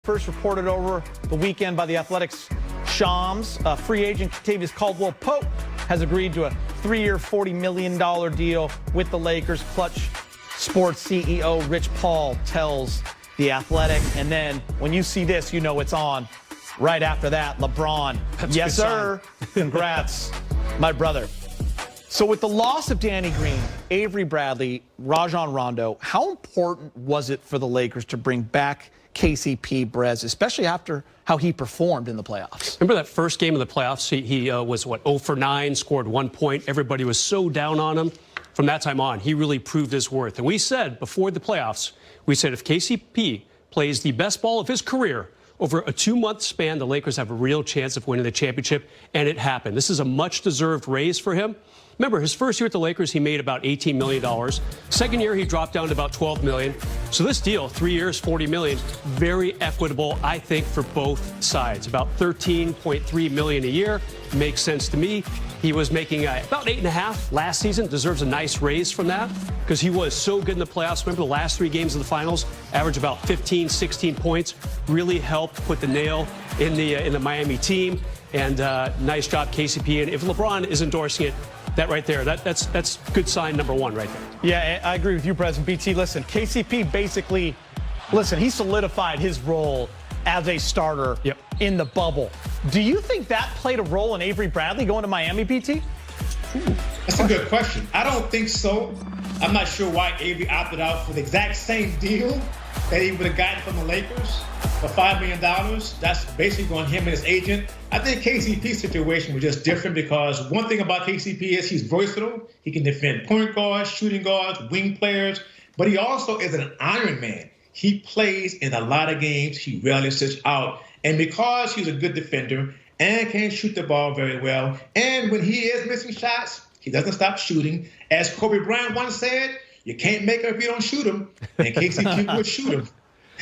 First reported over the weekend by the Athletics' Shams. Free agent Kentavious Caldwell-Pope has agreed to a 3-year, $40 million deal with the Lakers. Clutch Sports CEO Rich Paul tells The Athletic. And then when you see this, you know it's on. Right after that, LeBron. That's yes, sir. Congrats, my brother. So with the loss of Danny Green, Avery Bradley, Rajon Rondo, how important was it for the Lakers to bring back KCP, Brez, especially after how he performed in the playoffs? Remember that first game of the playoffs? He was, 0 for 9, scored 1 point. Everybody was so down on him. From that time on, he really proved his worth. And we said before the playoffs, we said if KCP plays the best ball of his career over a 2-month span, the Lakers have a real chance of winning the championship, and it happened. This is a much-deserved raise for him. Remember, his first year at the Lakers, he made about $18 million. Second year, he dropped down to about $12 million. So this deal, 3 years, $40 million, very equitable, I think, for both sides. About $13.3 million a year makes sense to me. He was making about 8.5 last season. Deserves a nice raise from that because he was so good in the playoffs. Remember the last 3 games of the finals, averaged about 15, 16 points. Really helped put the nail in the Miami team. And nice job, KCP. And if LeBron is endorsing it, that right there, that's good sign number 1 right there. Yeah, I agree with you, President BT. Listen, KCP basically, he solidified his role as a starter in the bubble. Do you think that played a role in Avery Bradley going to Miami, BT? That's a good question. I don't think so. I'm not sure why Avery opted out for the exact same deal that he would have gotten from the Lakers for $5 million. That's basically on him and his agent. I think KCP's situation was just different because one thing about KCP is he's versatile. He can defend point guards, shooting guards, wing players, but he also is an Iron Man. He plays in a lot of games. He rarely sits out. And because he's a good defender and can shoot the ball very well, and when he is missing shots, he doesn't stop shooting. As Kobe Bryant once said, you can't make them if you don't shoot them. And KCP would shoot them.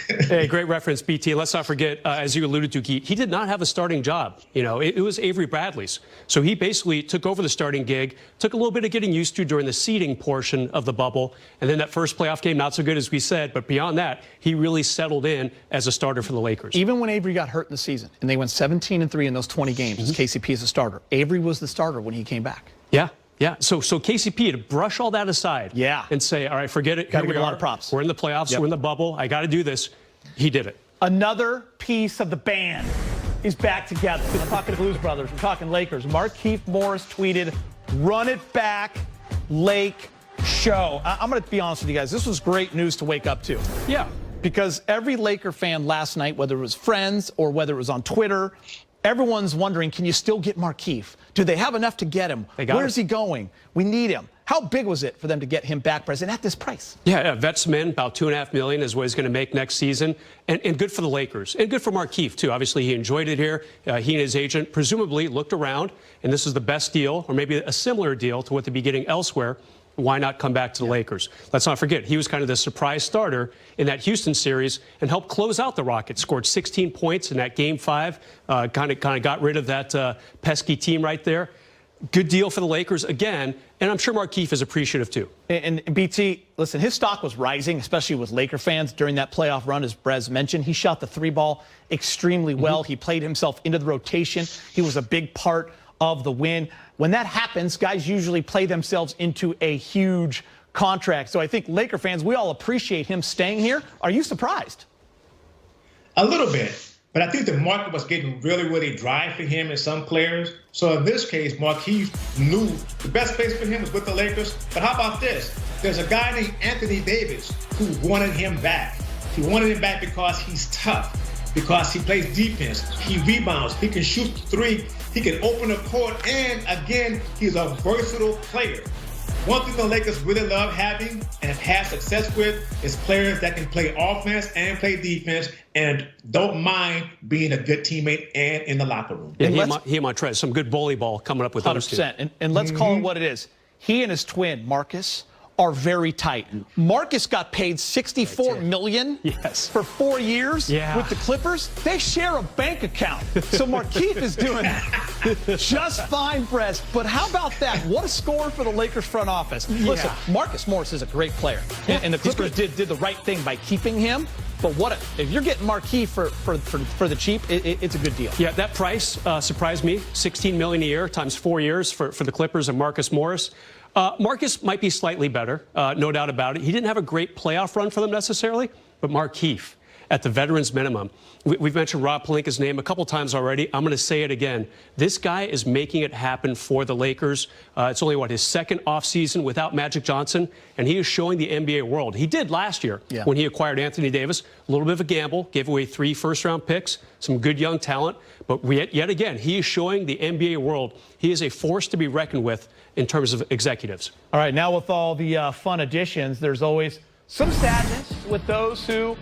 Hey, great reference, BT. Let's not forget, as you alluded to, he did not have a starting job. You know, it was Avery Bradley's. So he basically took over the starting gig, took a little bit of getting used to during the seeding portion of the bubble. And then that first playoff game, not so good as we said. But beyond that, he really settled in as a starter for the Lakers. Even when Avery got hurt in the season, and they went 17-3 in those 20 games as KCP as a starter, Avery was the starter when he came back. Yeah. Yeah, so KCP, to brush all that aside and say, all right, forget it. Got to give a lot of props. We're in the playoffs. We're in the bubble. I got to do this. He did it. Another piece of the band is back together. We're talking Blues Brothers. We're talking Lakers. Markieff Morris tweeted, "Run it back, Lake Show." I'm going to be honest with you guys. This was great news to wake up to. Yeah. Because every Laker fan last night, whether it was friends or whether it was on Twitter, everyone's wondering, can you still get Markieff? Do they have enough to get him? Where's he going? We need him. How big was it for them to get him back, President, at this price? Yeah, vets him in, about $2.5 million is what he's going to make next season. And good for the Lakers. And good for Markieff, too. Obviously, he enjoyed it here. He and his agent presumably looked around, and this is the best deal, or maybe a similar deal to what they'd be getting elsewhere. Why not come back to the Lakers? Let's not forget, he was kind of the surprise starter in that Houston series and helped close out the Rockets. Scored 16 points in that Game 5. Kind of got rid of that pesky team right there. Good deal for the Lakers again, and I'm sure Markieff is appreciative too. And BT, listen, his stock was rising, especially with Laker fans during that playoff run, as Brez mentioned. He shot the 3-ball extremely well. He played himself into the rotation. He was a big part of the win. When that happens, guys usually play themselves into a huge contract. So I think Laker fans, we all appreciate him staying here. Are you surprised? A little bit. But I think the market was getting really, really dry for him and some players. So in this case, Markieff knew the best place for him was with the Lakers. But how about this? There's a guy named Anthony Davis who wanted him back. He wanted him back because he's tough, because he plays defense, he rebounds, he can shoot the 3, he can open the court, and again, he's a versatile player. One thing the Lakers really love having and have had success with is players that can play offense and play defense and don't mind being a good teammate and in the locker room. Yeah, he and Montrez, some good bully ball coming up with 100%. And let's call it what it is. He and his twin, Marcus, are very tight. Marcus got paid $64 million for 4 years with the Clippers. They share a bank account. So Markieff is doing just fine, Brez. But how about that? What a score for the Lakers front office. Listen, Marcus Morris is a great player. And the Clippers did the right thing by keeping him. But if you're getting Markieff for the cheap, it's a good deal. Yeah, that price surprised me. $16 million a year times 4 years for the Clippers and Marcus Morris. Marcus might be slightly better, no doubt about it. He didn't have a great playoff run for them necessarily, but Markieff at the veterans minimum. We've mentioned Rob Pelinka's name a couple times already. I'm going to say it again. This guy is making it happen for the Lakers. It's only, his second offseason without Magic Johnson, and he is showing the NBA world. He did last year when he acquired Anthony Davis. A little bit of a gamble, gave away 3 first-round picks, some good young talent. But yet again, he is showing the NBA world he is a force to be reckoned with in terms of executives. All right, now with all the fun additions, there's always some sadness with those who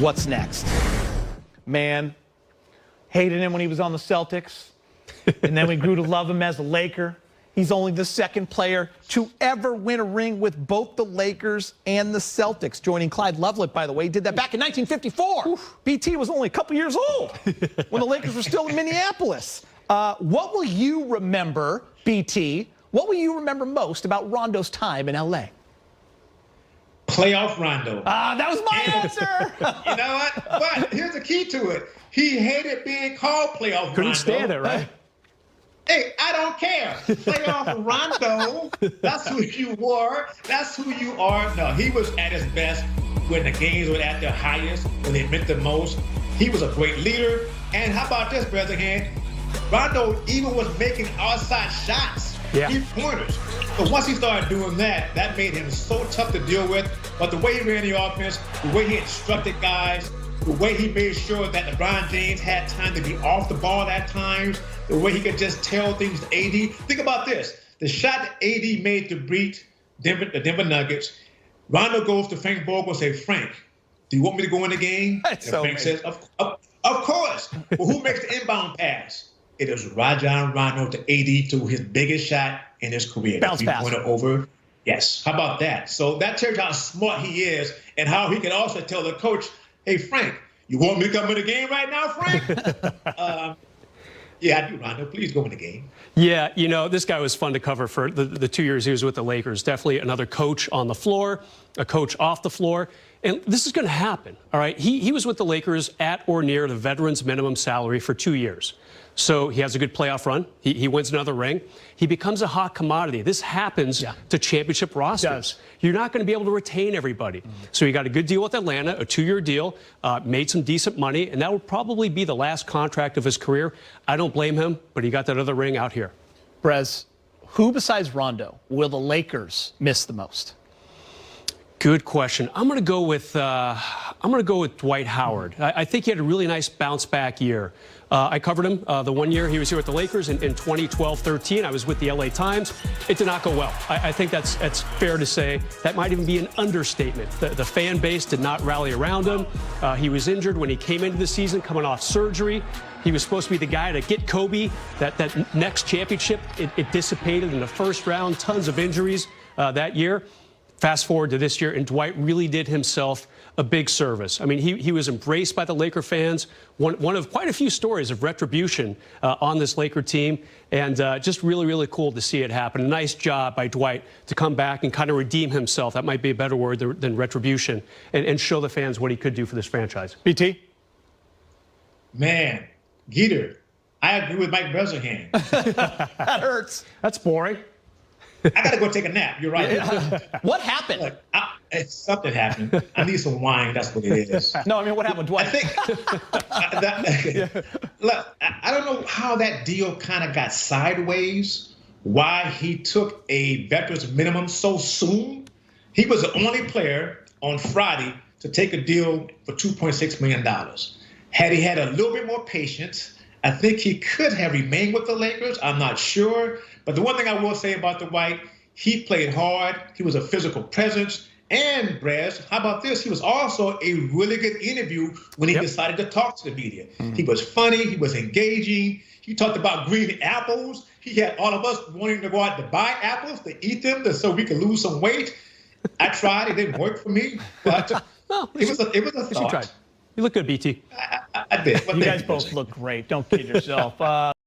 what's next? Man, hated him when he was on the Celtics, and then we grew to love him as a Laker. He's only the second player to ever win a ring with both the Lakers and the Celtics, joining Clyde Lovelet, by the way. He did that back in 1954. Oof. BT was only a couple years old when the Lakers were still in Minneapolis. What will you remember, BT, what will you remember most about Rondo's time in L.A.? Playoff Rondo. That was my answer. You know what? But here's the key to it. He hated being called Playoff Rondo. Couldn't stand it, right? Hey, I don't care. Playoff Rondo, that's who you were. That's who you are. No, he was at his best when the games were at their highest, when they meant the most. He was a great leader. And how about this, Bresnahan? Rondo even was making outside shots, 3-pointers. So once he started doing that, that made him so tough to deal with. But the way he ran the offense, the way he instructed guys, the way he made sure that LeBron James had time to be off the ball at times, the way he could just tell things to AD. Think about this. The shot that AD made to beat the Denver Nuggets, Rondo goes to Frank Vogel and says, Frank, do you want me to go in the game? That's so Frank says, of course. Well, who makes the inbound pass? It is Rajon Rondo to AD to his biggest shot in his career. Bounce pass. Over. Yes. How about that? So that tells you how smart he is and how he can also tell the coach, hey, Frank, you want me to come in the game right now, Frank? Yeah, I do, Rondo. Please go in the game. Yeah, you know, this guy was fun to cover for the 2 years he was with the Lakers. Definitely another coach on the floor, a coach off the floor. And this is going to happen, all right? He was with the Lakers at or near the veterans minimum salary for 2 years. So he has a good playoff run. He wins another ring. He becomes a hot commodity. This happens to championship rosters. You're not going to be able to retain everybody. So he got a good deal with Atlanta, a 2-year deal, made some decent money, and that will probably be the last contract of his career. I don't blame him, but he got that other ring out here. Brez, who besides Rondo will the Lakers miss the most? Good question. I'm going to go with Dwight Howard. I think he had a really nice bounce back year. I covered him the 1 year he was here with the Lakers in 2012-13. I was with the LA Times. It did not go well. I think that's fair to say. That might even be an understatement. The fan base did not rally around him. He was injured when he came into the season, coming off surgery. He was supposed to be the guy to get Kobe that next championship. It dissipated in the first round. Tons of injuries that year. Fast forward to this year, and Dwight really did himself a big service. I mean, he was embraced by the Laker fans, one of quite a few stories of retribution on this Laker team, and just really, really cool to see it happen. A nice job by Dwight to come back and kind of redeem himself. That might be a better word than retribution, and show the fans what he could do for this franchise. BT? Man, Geeter, I agree with Mike Bresnahan. That hurts. That's boring. I got to go take a nap. You're right. What happened? Look, something happened. I need some wine. That's what it is. No, I mean, what happened, Dwight? I think, look, I don't know how that deal kind of got sideways, why he took a veteran's minimum so soon. He was the only player on Friday to take a deal for $2.6 million. Had he had a little bit more patience, I think he could have remained with the Lakers. I'm not sure. But the one thing I will say about Dwight, he played hard. He was a physical presence. And, Brez, how about this? He was also a really good interview when he decided to talk to the media. He was funny. He was engaging. He talked about green apples. He had all of us wanting to go out to buy apples, to eat them, so we could lose some weight. I tried. It didn't work for me. But it was a thought. You tried. You look good, BT. I did. You guys both look great. Don't kid yourself.